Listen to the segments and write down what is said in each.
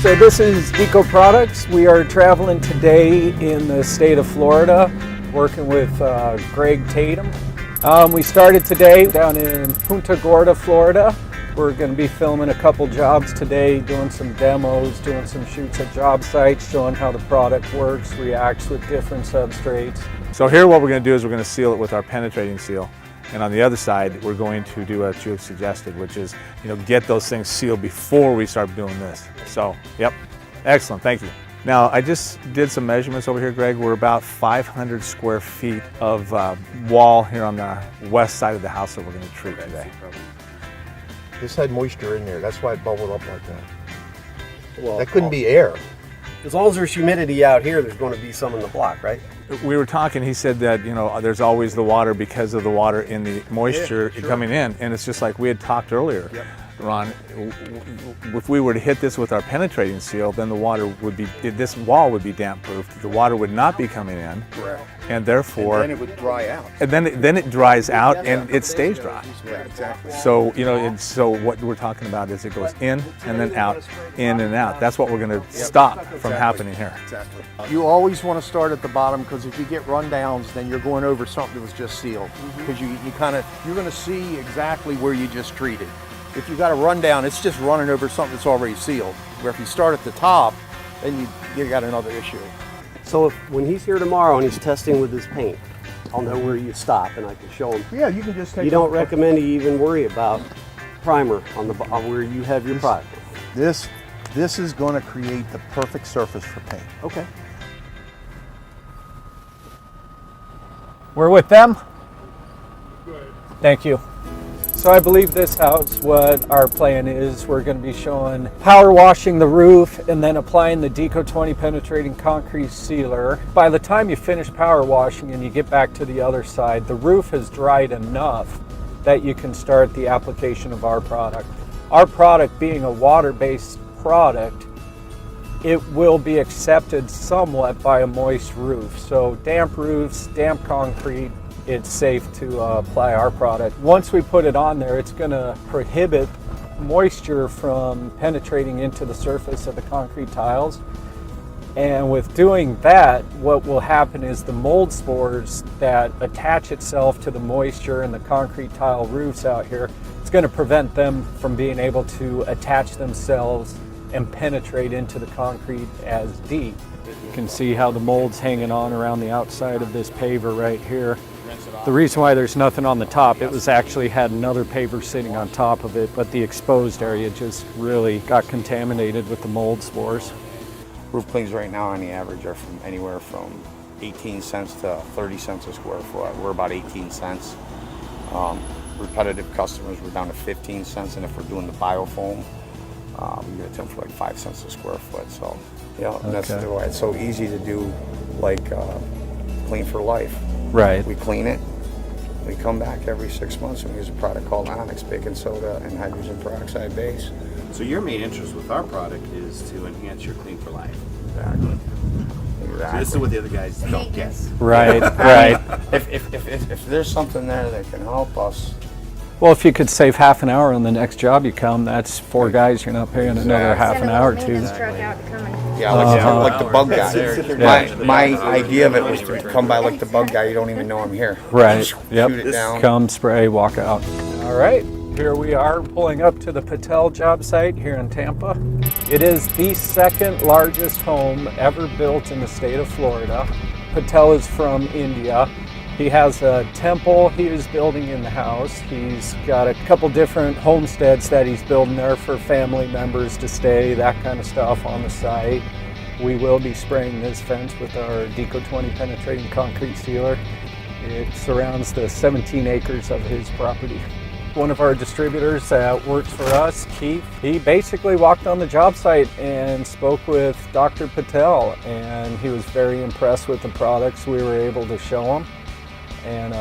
So this is DECO Products. We are traveling today in the state of Florida, working with Greg Tatum. We started today down in Punta Gorda, Florida. We're going to be filming a couple jobs today, doing some demos, doing some shoots at job sites, showing how the product works, reacts with different substrates. So here what we're going to do is we're going to seal it with our penetrating seal. And on the other side, we're going to do what you have suggested, which is, get those things sealed before we start doing this. So, yep, excellent, thank you. Now, I just did some measurements over here, Greg. We're about 500 square feet of wall here on the west side of the house that we're going to treat today. This had moisture in there, that's why it bubbled up like that. Well, that couldn't be air. As long as there's humidity out here, there's going to be some in the block, right? We were talking, he said that, there's always the water because of the water in the moisture coming in. And it's just like we had talked earlier, Ron, if we were to hit this with our penetrating seal, then the water would be, this wall would be damp proof. The water would not be coming in. Correct. And therefore. And then it would dry out. And then it dries out and it stays dry. Yeah, exactly. So, so what we're talking about is it goes in and then out, in and out. That's what we're going to stop from happening here. Exactly. You always want to start at the bottom, because if you get rundowns, then you're going over something that was just sealed. Because you're going to see exactly where you just treated. If you got a rundown, it's just running over something that's already sealed. Where if you start at the top, then you got another issue. So when he's here tomorrow and he's testing with his paint, I'll know where you stop and I can show him. Yeah, you can just take. You don't recommend he even worry about primer on where you have your product. This is going to create the perfect surface for paint. Okay. We're with them? Good. Thank you. So I believe this house, what our plan is, we're going to be showing power washing the roof and then applying the DECO 20 penetrating concrete sealer. By the time you finish power washing and you get back to the other side, the roof has dried enough that you can start the application of our product. Our product being a water-based product, it will be accepted somewhat by a moist roof. So damp roofs, damp concrete, it's safe to apply our product. Once we put it on there, it's going to prohibit moisture from penetrating into the surface of the concrete tiles. And with doing that, what will happen is the mold spores that attach itself to the moisture in the concrete tile roofs out here, it's going to prevent them from being able to attach themselves and penetrate into the concrete as deep. You can see how the mold's hanging on around the outside of this paver right here. The reason why there's nothing on the top, it was actually had another paver sitting on top of it, but the exposed area just really got contaminated with the mold spores. Roof cleans right now on the average are from anywhere from 18 cents to 30 cents a square foot. We're about 18 cents. Repetitive customers, we're down to 15 cents, and if we're doing the biofoam, we get it to them for like 5 cents a square foot. So, and that's why it's so easy to do, like Clean for Life. Right. We clean it. We come back every 6 months and we use a product called Onyx, baking soda and hydrogen peroxide base. So your main interest with our product is to enhance your Clean for Life. Exactly. So this is what the other guys don't get. Right, right. If there's something there that can help us. Well, if you could save half an hour on the next job you come, that's 4 guys, you're not paying another half an hour or two. Yeah, like the bug guy. My idea of it was to come by like the bug guy, you don't even know I'm here. Right, yep. Shoot it down. Come, spray, walk out. All right, here we are pulling up to the Patel job site here in Tampa. It is the second largest home ever built in the state of Florida. Patel is from India. He has a temple he is building in the house. He's got a couple different homesteads that he's building there for family members to stay, that kind of stuff on the site. We will be spraying this fence with our DECO 20 penetrating concrete sealer. It surrounds the 17 acres of his property. One of our distributors that works for us, Keith, he basically walked on the job site and spoke with Dr. Patel, and he was very impressed with the products we were able to show him. And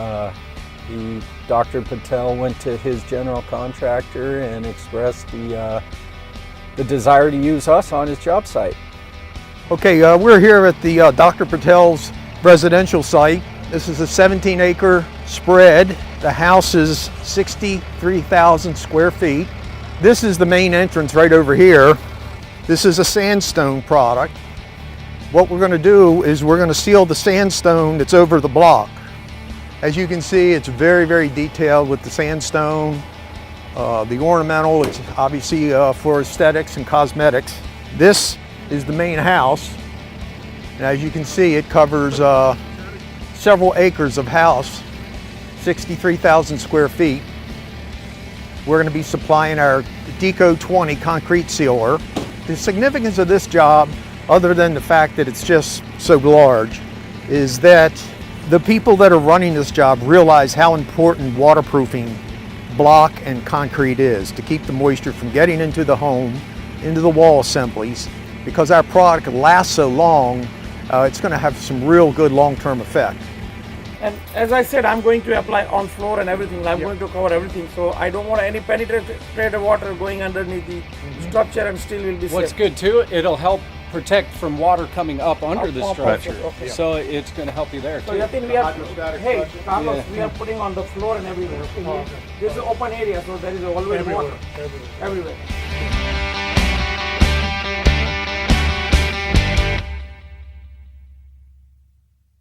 Dr. Patel went to his general contractor and expressed the desire to use us on his job site. Okay, we're here at the Dr. Patel's residential site. This is a 17-acre spread. The house is 63,000 square feet. This is the main entrance right over here. This is a sandstone product. What we're going to do is we're going to seal the sandstone that's over the block. As you can see, it's very, very detailed with the sandstone. The ornamental, it's obviously for aesthetics and cosmetics. This is the main house. And as you can see, it covers several acres of house, 63,000 square feet. We're going to be supplying our DECO 20 concrete sealer. The significance of this job, other than the fact that it's just so large, is that the people that are running this job realize how important waterproofing block and concrete is to keep the moisture from getting into the home, into the wall assemblies. Because our product lasts so long, it's going to have some real good long-term effect. And as I said, I'm going to apply on floor and everything. I'm going to cover everything. So I don't want any penetrated water going underneath the structure, and still will be safe. What's good too, it'll help protect from water coming up under the Up, structure. okay. So it's going to help you there So too. Yatin, hey, Carlos, we are putting on the floor and everywhere. Okay? This is open area, so there is always water everywhere.